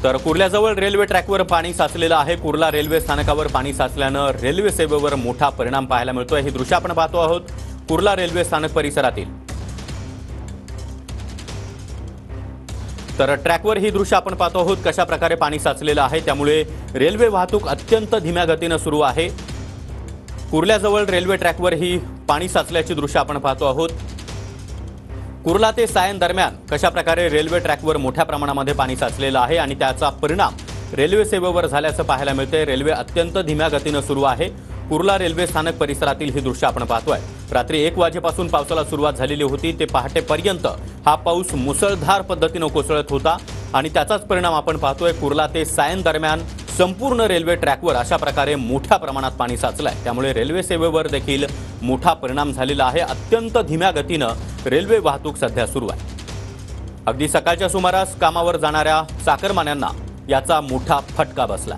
तर कुर्ल्याजवळ रेल्वे ट्रॅकवर पाणी साचलेलं आहे। कुर्ला रेल्वे स्थानकावर पाणी साचल्यानं रेल्वे सेवेवर मोठा परिणाम पाहायला मिळतोय। ही दृश्य आपण पाहतो आहोत कुर्ला रेल्वे स्थानक परिसरातील। तर ट्रॅकवर ही दृश्य आपण पाहतो आहोत कशा प्रकारे पाणी साचलेलं आहे, त्यामुळे रेल्वे वाहतूक अत्यंत धीम्या गतीने सुरू आहे। कुर्ल्याजवळ रेल्वे ट्रॅकवर ही पाणी साचल्याची दृश्य आपण पाहतो आहोत। कुर्ला ते सायन दरम्यान कशा प्रकारे रेल्वे ट्रॅकवर मोठ्या प्रमाणामध्ये पाणी साचलेलं आहे आणि त्याचा परिणाम रेल्वे सेवेवर झाल्याचं पाहायला मिळते। रेल्वे अत्यंत धीम्या गतीने सुरू आहे। कुर्ला रेल्वे स्थानक परिसरातील ही दृश्य आपण पाहतोय। रात्री 1 वाजेपासून पावसाला सुरुवात झालेली होती, ते पहाटेपर्यंत हा पाऊस मुसळधार पद्धतीने कोसळत होता आणि त्याचाच परिणाम आपण पाहतोय। कुर्ला ते सायन दरम्यान संपूर्ण रेल्वे ट्रॅकवर अशा प्रकारे मोठ्या प्रमाणात पाणी साचलंय, त्यामुळे रेल्वे सेवेवर देखील मोठा परिणाम झालेला आहे। अत्यंत धीम्या गतीने रेल्वे वाहतूक सध्या सुरू आहे। अगदी सकाळच्या सुमारास कामावर जाणाऱ्या चाकरमान्यांना याचा मोठा फटका बसला।